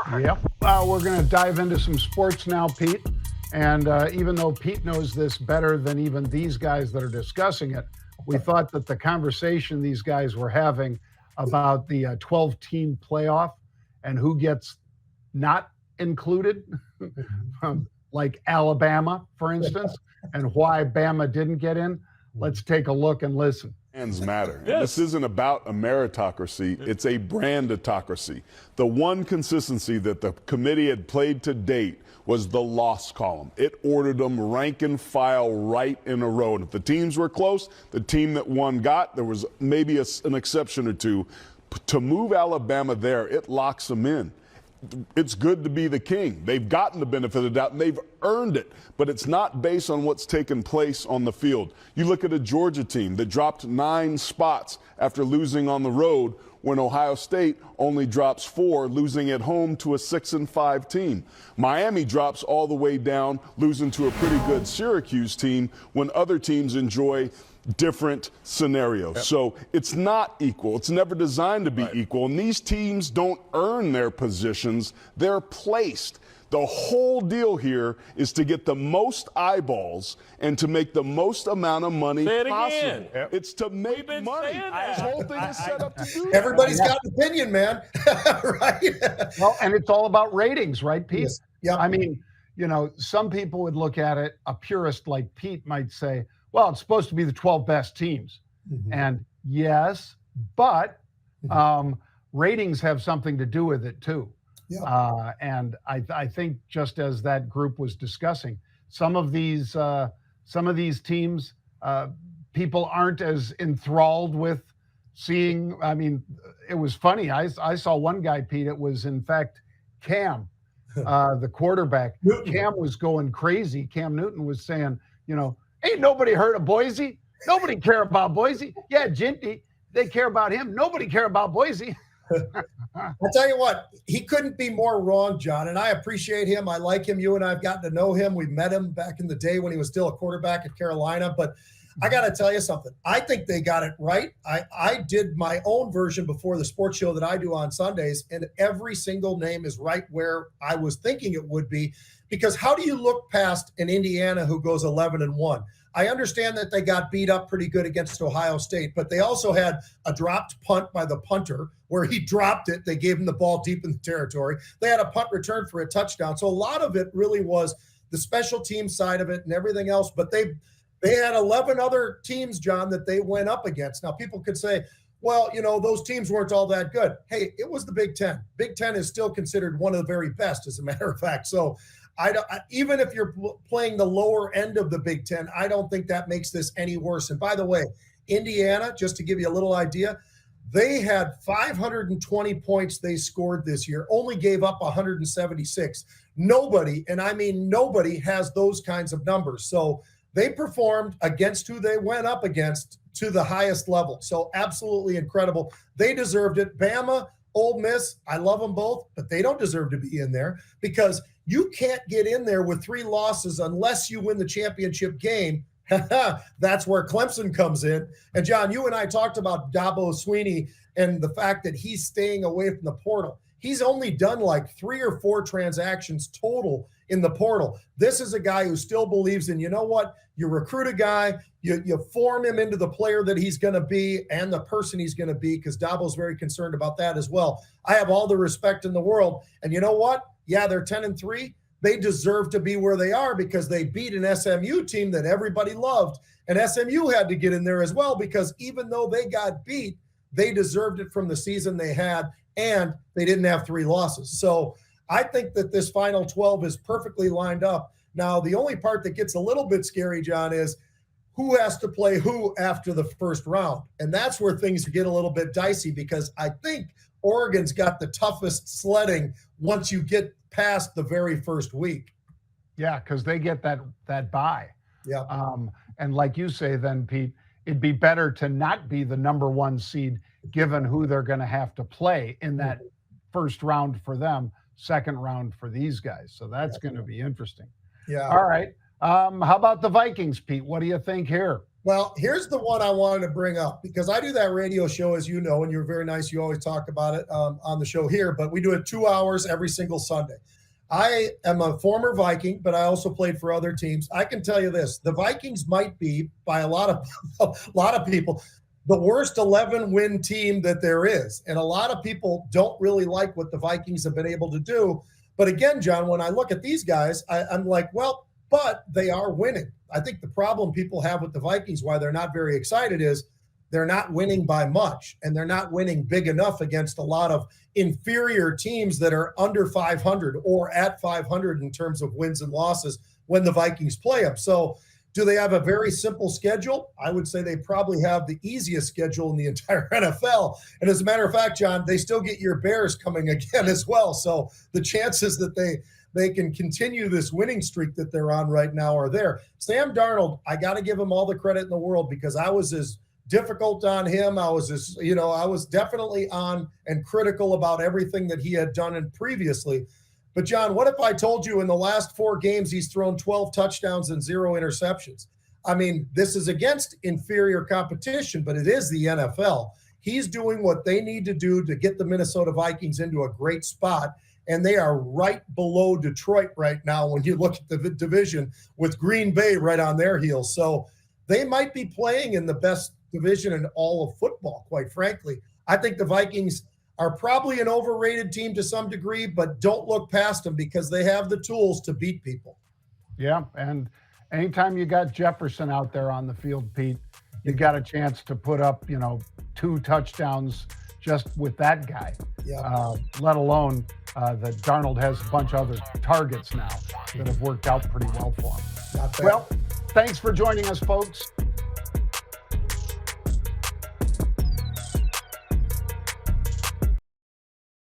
Yep. We're going to dive into some sports now, Pete. And even though Pete knows this better than even these guys that are discussing it, we thought that the conversation these guys were having about the 12-team playoff and who gets not included, like Alabama, for instance, and why Bama didn't get in. Let's take a look and listen. Brands matter. Yes. This isn't about a meritocracy. It's a branditocracy. The one consistency that the committee had played to date was the loss column. It ordered them rank and file right in a row. And if the teams were close, the team that won got. There was maybe an exception or two. To move Alabama there, it locks them in. It's good to be the king. They've gotten the benefit of the doubt, and they've earned it. But it's not based on what's taken place on the field. You look at a Georgia team that dropped 9 spots after losing on the road, when Ohio State only drops 4, losing at home to a 6-5 team. Miami drops all the way down, losing to a pretty good Syracuse team, when other teams enjoy different scenarios. Yep. So it's not equal. It's never designed to be equal. And these teams don't earn their positions. They're placed. The whole deal here is to get the most eyeballs and to make the most amount of money possible. Yep. It's to make money. This whole thing is set up to do that. Everybody's got an opinion, man. Right? Well, and it's all about ratings, right, Pete? Yes. Yep. I mean, some people would look at it, a purist like Pete might say, well, it's supposed to be the 12 best teams. Mm-hmm. And yes, but ratings have something to do with it too. Yeah. And I think, just as that group was discussing, some of these teams, people aren't as enthralled with seeing. I mean, it was funny. I saw one guy, Pete. It was, in fact, Cam, the quarterback. Cam was going crazy. Cam Newton was saying, ain't nobody heard of Boise. Nobody care about Boise. Yeah, Ginty, they care about him. Nobody care about Boise. I'll tell you what, he couldn't be more wrong, John, and I appreciate him. I like him. You and I have gotten to know him. We met him back in the day when he was still a quarterback at Carolina. But I got to tell you something. I think they got it right. I did my own version before the sports show that I do on Sundays, and every single name is right where I was thinking it would be. Because how do you look past an Indiana who goes 11-1? I understand that they got beat up pretty good against Ohio State, but they also had a dropped punt by the punter where he dropped it. They gave him the ball deep in the territory. They had a punt return for a touchdown. So a lot of it really was the special team side of it and everything else. But they had 11 other teams, John, that they went up against. Now, people could say, well, those teams weren't all that good. Hey, it was the Big Ten. Big Ten is still considered one of the very best, as a matter of fact. So even if you're playing the lower end of the Big Ten, I don't think that makes this any worse. And by the way, Indiana, just to give you a little idea, they had 520 points they scored this year, only gave up 176. Nobody, and I mean nobody, has those kinds of numbers. So they performed against who they went up against to the highest level. So absolutely incredible. They deserved it. Bama, Ole Miss, I love them both, but they don't deserve to be in there, because you can't get in there with 3 losses unless you win the championship game. That's where Clemson comes in. And John, you and I talked about Dabo Swinney and the fact that he's staying away from the portal. He's only done like 3 or 4 transactions total in the portal. This is a guy who still believes in, you recruit a guy, you form him into the player that he's going to be and the person he's going to be, because Dabo's very concerned about that as well. I have all the respect in the world. And you know what? Yeah, they're 10-3. They deserve to be where they are because they beat an SMU team that everybody loved. And SMU had to get in there as well, because even though they got beat, they deserved it from the season they had, and they didn't have 3 losses. So I think that this final 12 is perfectly lined up. Now, the only part that gets a little bit scary, John, is who has to play who after the first round. And that's where things get a little bit dicey, because I think Oregon's got the toughest sledding once you get past the very first week. Yeah, because they get that bye. Yeah. And like you say then, Pete, it'd be better to not be the number 1 seed given who they're going to have to play in that first round for them, second round for these guys. So that's going to be interesting. Yeah. All right. How about the Vikings, Pete? What do you think here? Well, here's the one I wanted to bring up because I do that radio show, as you know, and you're very nice. You always talk about it on the show here, but we do it 2 hours every single Sunday. I am a former Viking, but I also played for other teams. I can tell you this: the Vikings might be, by a lot of people, the worst 11-win team that there is, and a lot of people don't really like what the Vikings have been able to do. But again, John, when I look at these guys, I'm like, well, but they are winning. I think the problem people have with the Vikings, why they're not very excited, is they're not winning by much, and they're not winning big enough against a lot of inferior teams that are under 500 or at 500 in terms of wins and losses when the Vikings play them. So do they have a very simple schedule? I would say they probably have the easiest schedule in the entire NFL. And as a matter of fact, John, they still get your Bears coming again as well. So the chances that they can continue this winning streak that they're on right now are there. Sam Darnold, I got to give him all the credit in the world because I was as difficult on him. I was definitely on and critical about everything that he had done previously. But John, what if I told you in the last 4 games, he's thrown 12 touchdowns and 0 interceptions? I mean, this is against inferior competition, but it is the NFL. He's doing what they need to do to get the Minnesota Vikings into a great spot. And they are right below Detroit right now when you look at the division with Green Bay right on their heels. So they might be playing in the best division in all of football, quite frankly. I think the Vikings are probably an overrated team to some degree, but don't look past them because they have the tools to beat people. Yeah, and anytime you got Jefferson out there on the field, Pete, you got a chance to put up, 2 touchdowns just with that guy. Yeah. Let alone that Darnold has a bunch of other targets now that have worked out pretty well for him. Not bad. Well, thanks for joining us, folks.